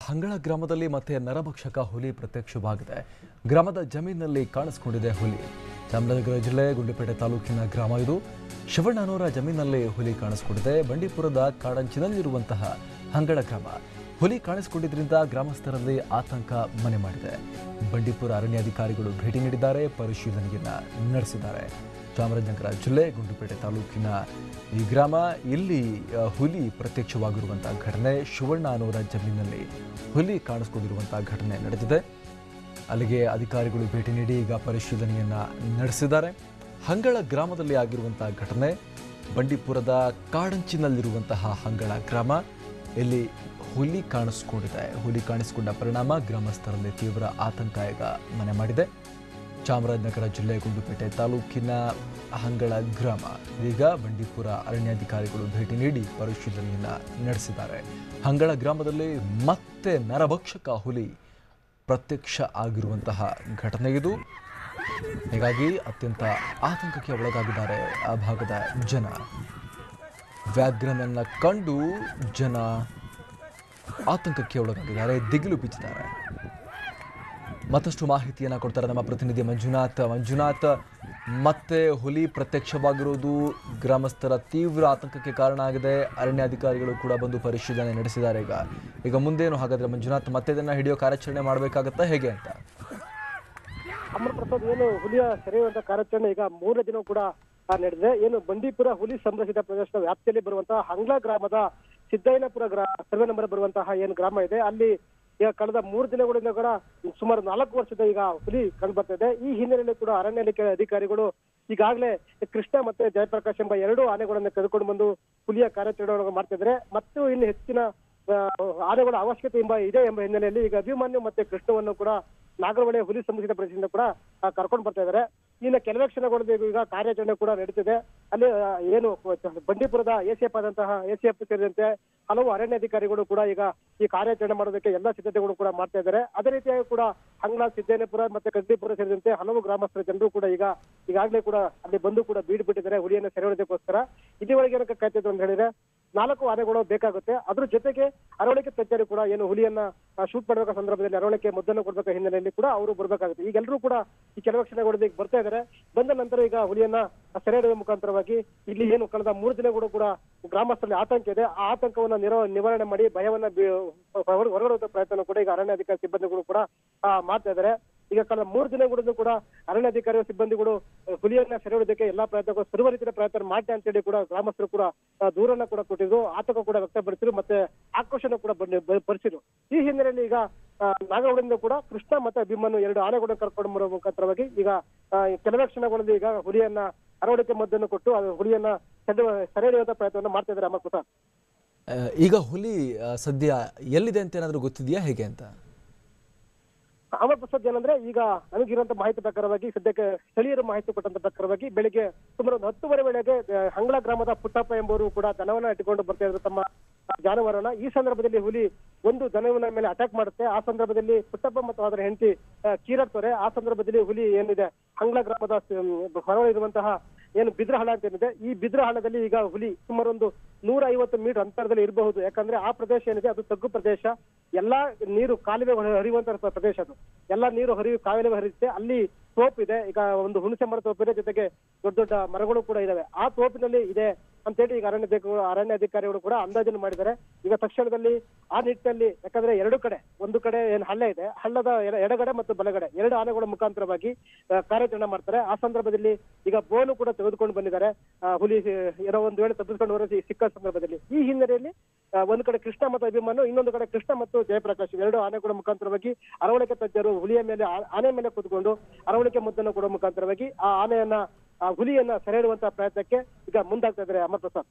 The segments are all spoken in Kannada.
ಹಂಗಳ ಗ್ರಾಮದಲ್ಲಿ ಮತ್ತೆ ನರಭಕ್ಷಕ ಹುಲಿ ಪ್ರತ್ಯಕ್ಷವಾಗಿದೆ. ಗ್ರಾಮದ ಜಮೀನಿನಲ್ಲಿ ಕಾಣಿಸಿಕೊಂಡಿದೆ ಹುಲಿ. ಚಾಮರಾಜನಗರ ಜಿಲ್ಲೆ ಗುಂಡ್ಲುಪೇಟೆ ತಾಲೂಕಿನ ಗ್ರಾಮ ಇದು. ಶಿವಣ್ಣನವರ ಜಮೀನಿನಲ್ಲಿ ಹುಲಿ ಕಾಣಿಸಿಕೊಂಡಿದೆ. ಬಂಡೀಪುರದ ಕಾಡಂಚಿನಲ್ಲಿರುವಂತಹ ಹಂಗಳ ಗ್ರಾಮ. ಹುಲಿ ಕಾಣಿಸಿಕೊಂಡಿದ್ದರಿಂದ ಗ್ರಾಮಸ್ಥರಲ್ಲಿ ಆತಂಕ ಮನೆ ಮಾಡಿದೆ. ಬಂಡೀಪುರ ಅರಣ್ಯಾಧಿಕಾರಿಗಳು ಭೇಟಿ ನೀಡಿದ್ದಾರೆ, ಪರಿಶೀಲನೆಯನ್ನ ನಡೆಸಿದ್ದಾರೆ. ಚಾಮರಾಜನಗರ ಜಿಲ್ಲೆ ಗುಂಡ್ಲುಪೇಟೆ ತಾಲೂಕಿನ ಈ ಗ್ರಾಮ, ಇಲ್ಲಿ ಹುಲಿ ಪ್ರತ್ಯಕ್ಷವಾಗಿರುವಂತಹ ಘಟನೆ, ಶಿವಣ್ಣನವರ ಜಮೀನಿನಲ್ಲಿ ಹುಲಿ ಕಾಣಿಸಿಕೊಂಡಿರುವಂತಹ ಘಟನೆ ನಡೆದಿದೆ. ಅಲ್ಲಿಗೆ ಅಧಿಕಾರಿಗಳು ಭೇಟಿ ನೀಡಿ ಈಗ ಪರಿಶೀಲನೆಯನ್ನ ನಡೆಸಿದ್ದಾರೆ. ಹಂಗಳ ಗ್ರಾಮದಲ್ಲಿ ಆಗಿರುವಂತಹ ಘಟನೆ, ಬಂಡೀಪುರದ ಕಾಡಂಚಿನಲ್ಲಿರುವಂತಹ ಹಂಗಳ ಗ್ರಾಮ, ಇಲ್ಲಿ ಹುಲಿ ಕಾಣಿಸಿಕೊಂಡಿದೆ. ಹುಲಿ ಕಾಣಿಸಿಕೊಂಡ ಪರಿಣಾಮ ಗ್ರಾಮಸ್ಥರಲ್ಲಿ ತೀವ್ರ ಆತಂಕ ಈಗ ಮನೆ ಮಾಡಿದೆ. ಚಾಮರಾಜನಗರ ಜಿಲ್ಲೆ ಗುಂಡ್ಲುಪೇಟೆ ತಾಲೂಕಿನ ಹಂಗಳ ಗ್ರಾಮ, ಈಗ ಬಂಡೀಪುರ ಅರಣ್ಯಾಧಿಕಾರಿಗಳು ಭೇಟಿ ನೀಡಿ ಪರಿಶೀಲನೆಯನ್ನ ನಡೆಸಿದ್ದಾರೆ. ಹಂಗಳ ಗ್ರಾಮದಲ್ಲಿ ಮತ್ತೆ ನರಭಕ್ಷಕ ಹುಲಿ ಪ್ರತ್ಯಕ್ಷ ಆಗಿರುವಂತಹ ಘಟನೆ ಇದು. ಹೀಗಾಗಿ ಅತ್ಯಂತ ಆತಂಕಕ್ಕೆ ಒಳಗಾಗಿದ್ದಾರೆ ಆ ಭಾಗದ ಜನ. ವ್ಯಾಘ್ರನನ್ನ ಕಂಡು ಜನ ಆತಂಕಕ್ಕೆ ಒಳಗಾಗಿದ್ದಾರೆ, ದಿಗಿಲು ಬಿದ್ದಿದ್ದಾರೆ. ಮತ್ತಷ್ಟು ಮಾಹಿತಿಯನ್ನು ಕೊಡ್ತಾರೆ ನಮ್ಮ ಪ್ರತಿನಿಧಿ ಮಂಜುನಾಥ್. ಮತ್ತೆ ಹುಲಿ ಪ್ರತ್ಯಕ್ಷವಾಗಿರುವುದು ಗ್ರಾಮಸ್ಥರ ತೀವ್ರ ಆತಂಕಕ್ಕೆ ಕಾರಣ ಆಗಿದೆ. ಅರಣ್ಯಾಧಿಕಾರಿಗಳು ಕೂಡ ಬಂದು ಪರಿಶೀಲನೆ ನಡೆಸಿದ್ದಾರೆ. ಈಗ ಮುಂದೇನು ಹಾಗಾದ್ರೆ ಮಂಜುನಾಥ್, ಮತ್ತೆ ಇದನ್ನ ಹಿಡಿಯೋ ಕಾರ್ಯಾಚರಣೆ ಮಾಡಬೇಕಾಗತ್ತಾ, ಹೇಗೆ ಅಂತ? ಅಮರ್ ಪ್ರಸಾದ್, ಏನು ಹುಲಿಯ ಸೆರೆಯುವಂತ ಕಾರ್ಯಾಚರಣೆ ಈಗ 3ನೇ ದಿನ ಕೂಡ ನಡೆದಿದೆ. ಏನು ಬಂಡೀಪುರ ಹುಲಿ ಸಂರಕ್ಷಿತ ಪ್ರದೇಶದ ವ್ಯಾಪ್ತಿಯಲ್ಲಿ ಬರುವಂತಹ ಹಂಗ್ಲ ಗ್ರಾಮದ ಸಿದ್ದಯ್ಯನಪುರ ಸರ್ವೆ ನಂಬರ್ ಬರುವಂತಹ ಏನು ಗ್ರಾಮ ಇದೆ, ಅಲ್ಲಿ ಈಗ ಕಳೆದ 3 ದಿನಗಳಿಂದ ಕೂಡ ಸುಮಾರು 4 ವರ್ಷದ ಈಗ ಹುಲಿ ಕಂಡು ಬರ್ತಾ ಇದೆ. ಈ ಹಿನ್ನೆಲೆಯಲ್ಲಿ ಕೂಡ ಅರಣ್ಯ ಅಧಿಕಾರಿಗಳು ಈಗಾಗಲೇ ಕೃಷ್ಣ ಮತ್ತೆ ಜಯಪ್ರಕಾಶ್ ಎಂಬ 2 ಆನೆಗಳನ್ನು ಕರೆದುಕೊಂಡು ಬಂದು ಹುಲಿಯ ಕಾರ್ಯಾಚರಣೆ ಮಾಡ್ತಾ ಇದ್ದಾರೆ. ಮತ್ತು ಇನ್ನು ಹೆಚ್ಚಿನ ಆನೆಗಳ ಅವಶ್ಯಕತೆ ಇದೆ ಎಂಬ ಹಿನ್ನೆಲೆಯಲ್ಲಿ ಈಗ ಅಭಿಮನ್ಯು ಮತ್ತೆ ಕೃಷ್ಣವನ್ನು ಕೂಡ ನಾಗರಹೊಳೆ ಹುಲಿ ಸಂರಕ್ಷಿತ ಪ್ರದೇಶದಿಂದ ಕೂಡ ಕರ್ಕೊಂಡು ಬರ್ತಾ ಇದ್ದಾರೆ. ಇನ್ನು ಕೆಲವೇ ಕ್ಷಣಗಳಲ್ಲಿ ಈಗ ಕಾರ್ಯಾಚರಣೆ ಕೂಡ ನಡೀತಿದೆ. ಅಲ್ಲಿ ಏನು ಬಂಡೀಪುರದ ಎಸಿಎಫ್ ಆದಂತಹ ಎಸಿಎಫ್ ಸೇರಿದಂತೆ ಹಲವು ಅರಣ್ಯಾಧಿಕಾರಿಗಳು ಕೂಡ ಈಗ ಈ ಕಾರ್ಯಾಚರಣೆ ಮಾಡೋದಕ್ಕೆ ಎಲ್ಲಾ ಸಿದ್ಧತೆಗಳು ಕೂಡ ಮಾಡ್ತಾ ಇದ್ದಾರೆ. ಅದೇ ರೀತಿಯಾಗಿ ಕೂಡ ಹಂಗ್ಲ, ಸಿದ್ದೇನಪುರ ಮತ್ತೆ ಕಡ್ಡಿಪುರ ಸೇರಿದಂತೆ ಹಲವು ಗ್ರಾಮಸ್ಥರ ಜನರು ಕೂಡ ಈಗಾಗಲೇ ಕೂಡ ಅಲ್ಲಿ ಬಂದು ಕೂಡ ಬೀಡ್ಬಿಟ್ಟಿದ್ದಾರೆ ಹುಲಿಯನ್ನು ಸೆರೆ ಹಿಡಿಯೋದಕ್ಕೋಸ್ಕರ. ಇಲ್ಲಿವರೆಗೆ ಏನಕ್ಕೆ ಕಾಯ್ತಿದ್ರು ಅಂತ ಹೇಳಿದ್ರೆ 4 ಆನೆಗಳು ಬೇಕಾಗುತ್ತೆ. ಅದ್ರ ಜೊತೆಗೆ ಅರವಳಿಕೆ ತಜ್ಞರು ಕೂಡ ಏನು ಹುಲಿಯನ್ನ ಶೂಟ್ ಮಾಡಬೇಕ ಸಂದರ್ಭದಲ್ಲಿ ಅರವಳಿಕೆ ಮದ್ದನ್ನು ಕೊಡ್ಬೇಕ ಹಿನ್ನೆಲೆಯಲ್ಲಿ ಕೂಡ ಅವರು ಬರ್ಬೇಕಾಗುತ್ತೆ. ಈಗೆಲ್ಲರೂ ಕೂಡ ಈ ಕೆಲವು ಕ್ಷಣಗಳು ಬರ್ತಾ ಇದ್ದಾರೆ. ಬಂದ ನಂತರ ಈಗ ಹುಲಿಯನ್ನ ಸೆರೆ ಹಿಡಿಯುವ ಮುಖಾಂತರವಾಗಿ ಇಲ್ಲಿ ಏನು ಕಳೆದ 3 ದಿನಗಳು ಕೂಡ ಗ್ರಾಮಸ್ಥರಲ್ಲಿ ಆತಂಕ ಇದೆ, ಆ ಆತಂಕವನ್ನ ನಿವಾರಣೆ ಮಾಡಿ ಭಯವನ್ನ ಹೊರಗಡುವ ಪ್ರಯತ್ನ ಕೂಡ ಈಗ ಅರಣ್ಯಾಧಿಕಾರಿ ಸಿಬ್ಬಂದಿಗಳು ಕೂಡ ಮಾಡ್ತಾ ಇದ್ದಾರೆ. ಈಗ ಕಳೆದ 3 ದಿನಗಳಿಂದ ಕೂಡ ಅರಣ್ಯಾಧಿಕಾರಿ ಸಿಬ್ಬಂದಿಗಳು ಹುಲಿಯನ್ನ ಸೆರೆ ಹಿಡಿಯೋದಕ್ಕೆ ಎಲ್ಲಾ ಪ್ರಯತ್ನಗಳು ಸರ್ವ ರೀತಿಯ ಪ್ರಯತ್ನ ಮಾಡ್ತೆ ಅಂತೇಳಿ ಕೂಡ ಗ್ರಾಮಸ್ಥರು ಕೂಡ ದೂರನ್ನ ಕೂಡ ಕೊಟ್ಟಿದ್ರು, ಆತಂಕ ಕೂಡ ವ್ಯಕ್ತಪಡಿಸಿದ್ರು, ಮತ್ತೆ ಆಕ್ರೋಶನ ಕೂಡ ಪರಿಸಿದ್ರು. ಈ ಹಿನ್ನೆಲೆಯಲ್ಲಿ ಈಗ ನಾಗರಹೊಳೆಯಿಂದ ಕೂಡ ಕೃಷ್ಣ ಮತ್ತೆ ಅಭಿಮನ್ಯು 2 ಆನೆಗಳನ್ನು ಕರ್ಕೊಂಡು ಬರುವ ಮುಖಾಂತರವಾಗಿ ಈಗ ಕೆಲವೇ ಕ್ಷಣಗಳಲ್ಲಿ ಈಗ ಹುಲಿಯನ್ನ ಅರವಳಿಕೆ ಮದ್ದನ್ನು ಕೊಟ್ಟು ಹುಲಿಯನ್ನ ಸೆರೆ ಹಿಡಿಯುವಂತ ಪ್ರಯತ್ನವನ್ನು ಮಾಡ್ತಾ ಇದ್ದಾರೆ. ಅಮರ್ ಪ್ರಸಾದ್, ಈಗ ಹುಲಿ ಸದ್ಯ ಎಲ್ಲಿದೆ ಅಂತ ಏನಾದ್ರೂ ಗೊತ್ತಿದೆಯಾ, ಹೇಗೆ ಅಂತ? ಅಮರ್ ಪ್ರಸಾದ್, ಏನಂದ್ರೆ ಈಗ ನನಗಿರುವಂತ ಮಾಹಿತಿ ಪ್ರಕಾರವಾಗಿ ಸದ್ಯಕ್ಕೆ ಸ್ಥಳೀಯರು ಮಾಹಿತಿ ಕೊಟ್ಟಂತ ಪ್ರಕಾರವಾಗಿ ಬೆಳಿಗ್ಗೆ ಸುಮಾರು 10:30 ವೇಳೆಗೆ ಹಂಗ್ಲ ಗ್ರಾಮದ ಪುಟ್ಟಪ್ಪ ಎಂಬುವರು ಕೂಡ ದನವನ್ನ ಇಟ್ಟುಕೊಂಡು ಬರ್ತಾ ಇದ್ರು ತಮ್ಮ ಜಾನುವಾರನ. ಈ ಸಂದರ್ಭದಲ್ಲಿ ಹುಲಿ ಒಂದು ದನವನ ಮೇಲೆ ಅಟ್ಯಾಕ್ ಮಾಡುತ್ತೆ. ಆ ಸಂದರ್ಭದಲ್ಲಿ ಪುಟ್ಟಪ್ಪ ಮತ್ತು ಅದರ ಹೆಂಡತಿ ಚೀರಾಡ್ತಾರೆ. ಆ ಸಂದರ್ಭದಲ್ಲಿ ಹುಲಿ ಏನಿದೆ ಹಂಗ್ಲ ಗ್ರಾಮದ ಹೊರ ಇರುವಂತಹ ಏನು ಬಿದ್ರಹಳ್ಳ ಅಂತ ಏನಿದೆ, ಈ ಬಿದ್ರಹಳ್ಳದಲ್ಲಿ ಈಗ ಹುಲಿ ಸುಮಾರು ಒಂದು 150 ಮೀಟರ್ ಅಂತರದಲ್ಲಿ ಇರಬಹುದು. ಯಾಕಂದ್ರೆ ಆ ಪ್ರದೇಶ ಏನಿದೆ ಅದು ತಗ್ಗು ಪ್ರದೇಶ, ಎಲ್ಲಾ ನೀರು ಕಾಲುವೆ ಹರಿಯುವಂತ ಪ್ರದೇಶ, ಅದು ಎಲ್ಲಾ ನೀರು ಕಾಲುವೆ ಹರಿಯುತ್ತೆ. ಅಲ್ಲಿ ತೋಪ್ ಇದೆ, ಈಗ ಒಂದು ಹುಣಸೆ ಮರ ತೋಪ್ ಇದೆ, ಜೊತೆಗೆ ದೊಡ್ಡ ದೊಡ್ಡ ಮರಗಳು ಕೂಡ ಇದಾವೆ. ಆ ತೋಪಿನಲ್ಲಿ ಇದೆ ಅಂತೇಳಿ ಈಗ ಅರಣ್ಯಾಧಿಕಾರಿಗಳು ಕೂಡ ಅಂದಾಜನ್ನು ಮಾಡಿದ್ದಾರೆ. ಈಗ ತಕ್ಷಣದಲ್ಲಿ ಆ ನಿಟ್ಟಿನಲ್ಲಿ, ಯಾಕಂದ್ರೆ 2 ಕಡೆ, ಒಂದು ಕಡೆ ಏನು ಹಳ್ಳ ಇದೆ, ಹಳ್ಳದ ಎಡಗಡೆ ಮತ್ತು ಬಲಗಡೆ 2 ಆನೆಗಳ ಮುಖಾಂತರವಾಗಿ ಕಾರ್ಯಾಚರಣೆ ಮಾಡ್ತಾರೆ. ಆ ಸಂದರ್ಭದಲ್ಲಿ ಈಗ ಬೋನು ಕೂಡ ತೆಗೆದುಕೊಂಡು ಬಂದಿದ್ದಾರೆ. ಹುಲಿ ಏನೋ ಒಂದು ವೇಳೆ ತಪ್ಪಿಸ್ಕೊಂಡು ಹೊರಸಿ ಸಿಕ್ಕ ಸಂದರ್ಭದಲ್ಲಿ ಈ ಹಿನ್ನೆಲೆಯಲ್ಲಿ ಒಂದು ಕಡೆ ಕೃಷ್ಣ ಮತ್ತು ಅಭಿಮನ್ಯು, ಇನ್ನೊಂದು ಕಡೆ ಕೃಷ್ಣ ಮತ್ತು ಜಯಪ್ರಕಾಶ್ 2 ಆನೆಗಳ ಮುಖಾಂತರವಾಗಿ ಅರವಳಿಕೆ ತಜ್ಞರು ಆನೆ ಮೇಲೆ ಕೂತ್ಕೊಂಡು ಅರವಳಿಕೆ ಮದ್ದನ್ನು ಕೊಡುವ ಮುಖಾಂತರವಾಗಿ ಆ ಹುಲಿಯನ್ನ ಸೆರೆ ಹಿಡುವಂತಹ ಪ್ರಯತ್ನಕ್ಕೆ ಈಗ ಮುಂದಾಗ್ತಾ ಇದ್ದಾರೆ. Amar Prasad,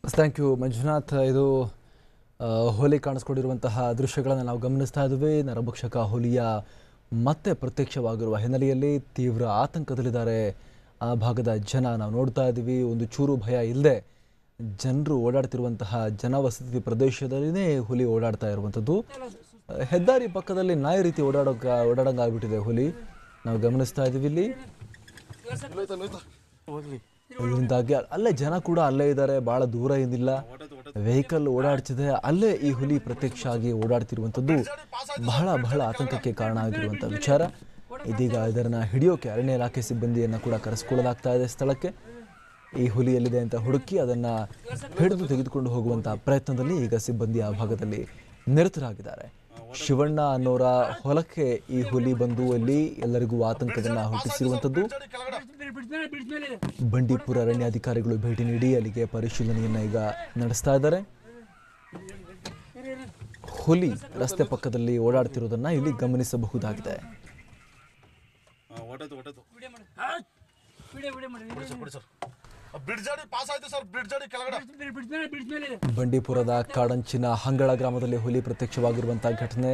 thank you Manjunath. ಇದು ಹುಲಿ ಕಾಣಿಸ್ಕೊಂಡಿರುವಂತಹ ದೃಶ್ಯಗಳನ್ನು ನಾವು ಗಮನಿಸ್ತಾ ಇದ್ವಿ. ನರಭಕ್ಷಕ ಹುಲಿಯ ಮತ್ತೆ ಪ್ರತ್ಯಕ್ಷವಾಗಿರುವ ಹಿನ್ನೆಲೆಯಲ್ಲಿ ತೀವ್ರ ಆತಂಕದಲ್ಲಿದ್ದಾರೆ ಆ ಭಾಗದ ಜನ. ನಾವು ನೋಡ್ತಾ ಇದ್ದೀವಿ, ಒಂದು ಚೂರು ಭಯ ಇಲ್ಲದೆ ಜನರು ಓಡಾಡ್ತಿರುವಂತಹ ಜನವಸತಿ ಪ್ರದೇಶದಲ್ಲಿನೇ ಹುಲಿ ಓಡಾಡ್ತಾ ಇರುವಂಥದ್ದು. ಹೆದ್ದಾರಿ ಪಕ್ಕದಲ್ಲಿ ನಾಯಿ ರೀತಿ ಓಡಾಡಂಗಾಗ್ಬಿಟ್ಟಿದೆ ಹುಲಿ, ನಾವು ಗಮನಿಸ್ತಾ ಇದ್ದೀವಿ ಇಲ್ಲಿ. ಇದರಿಂದಾಗಿ ಅಲ್ಲೇ ಜನ ಕೂಡ ಅಲ್ಲೇ ಇದ್ದಾರೆ, ಬಹಳ ದೂರ ಏನಿಲ್ಲ, ವೆಹಿಕಲ್ ಓಡಾಡ್ತಿದೆ, ಅಲ್ಲೇ ಈ ಹುಲಿ ಪ್ರತ್ಯಕ್ಷ ಆಗಿ ಓಡಾಡ್ತಿರುವಂಥದ್ದು ಬಹಳ ಬಹಳ ಆತಂಕಕ್ಕೆ ಕಾರಣ ಆಗಿರುವಂಥ ವಿಚಾರ. ಇದೀಗ ಇದನ್ನು ಹಿಡಿಯೋಕೆ ಅರಣ್ಯ ಇಲಾಖೆ ಸಿಬ್ಬಂದಿಯನ್ನು ಕೂಡ ಕರೆಸಿಕೊಳ್ಳಲಾಗ್ತಾ ಇದೆ ಸ್ಥಳಕ್ಕೆ. ಈ ಹುಲಿ ಎಲ್ಲಿದೆ ಅಂತ ಹುಡುಕಿ ಅದನ್ನು ಹಿಡಿದು ತೆಗೆದುಕೊಂಡು ಹೋಗುವಂಥ ಪ್ರಯತ್ನದಲ್ಲಿ ಈಗ ಸಿಬ್ಬಂದಿ ಆ ಭಾಗದಲ್ಲಿ ನಿರತರಾಗಿದ್ದಾರೆ. ಶಿವಣ್ಣ ಅನ್ನೋರ ಹೊಲಕ್ಕೆ ಈ ಹುಲಿ ಬಂದು ಅಲ್ಲಿ ಎಲ್ಲರಿಗೂ ಆತಂಕವನ್ನು ಹುಟ್ಟಿಸಿರುವಂಥದ್ದು. ಬಂಡೀಪುರ ಅರಣ್ಯಾಧಿಕಾರಿಗಳು ಭೇಟಿ ನೀಡಿ ಅಲ್ಲಿಗೆ ಪರಿಶೀಲನೆಯನ್ನು ಈಗ ನಡೆಸ್ತಾ ಇದ್ದಾರೆ. ಹುಲಿ ರಸ್ತೆ ಪಕ್ಕದಲ್ಲಿ ಓಡಾಡ್ತಿರೋದನ್ನ ಇಲ್ಲಿ ಗಮನಿಸಬಹುದಾಗಿದೆ. ಬಂಡೀಪುರದ ಕಾಡಂಚಿನ ಹಂಗಳ ಗ್ರಾಮದಲ್ಲಿ ಹುಲಿ ಪ್ರತ್ಯಕ್ಷವಾಗಿರುವಂತಹ ಘಟನೆ.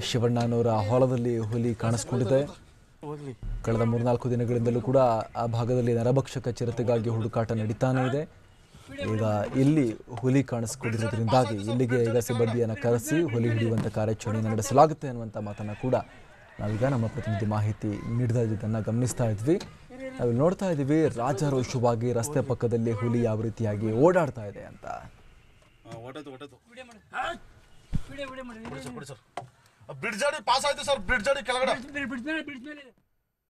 ಶಿವಣ್ಣನವರ ಹೊಲದಲ್ಲಿ ಹುಲಿ ಕಾಣಿಸ್ಕೊಂಡಿದೆ. ಕಳೆದ 3-4 ದಿನಗಳಿಂದಲೂ ಕೂಡ ಆ ಭಾಗದಲ್ಲಿ ನರಭಕ್ಷಕ ಚಿರತೆಗಾಗಿ ಹುಡುಕಾಟ ನಡೀತಾನೆ ಇದೆ. ಈಗ ಇಲ್ಲಿ ಹುಲಿ ಕಾಣಿಸ್ಕೊಂಡಿರೋದ್ರಿಂದಾಗಿ ಇಲ್ಲಿಗೆ ಈಗ ಸಿಬ್ಬಂದಿಯನ್ನು ಕರೆಸಿ ಹುಲಿ ಹಿಡಿಯುವಂಥ ಕಾರ್ಯಾಚರಣೆಯನ್ನು ನಡೆಸಲಾಗುತ್ತೆ ಅನ್ನುವಂಥ ಮಾತನ್ನು ಕೂಡ ನಾವೀಗ ನಮ್ಮ ಪ್ರತಿನಿಧಿ ಮಾಹಿತಿ ನೀಡಿದ್ದನ್ನು ಗಮನಿಸ್ತಾ ಇದ್ವಿ. ನಾವು ನೋಡ್ತಾ ಇದ್ದೀವಿ ರಾಜಾರೋಷವಾಗಿ ರಸ್ತೆ ಪಕ್ಕದಲ್ಲಿ ಹುಲಿ ಯಾವ ರೀತಿಯಾಗಿ ಓಡಾಡ್ತಾ ಇದೆ ಅಂತ. ಬ್ರಿಡ್ಜ್ ಪಾಸ್ ಆಯ್ತು ಸರ್, ಬ್ರಿಡ್ಜ್ ಕೆಳಗಡೆ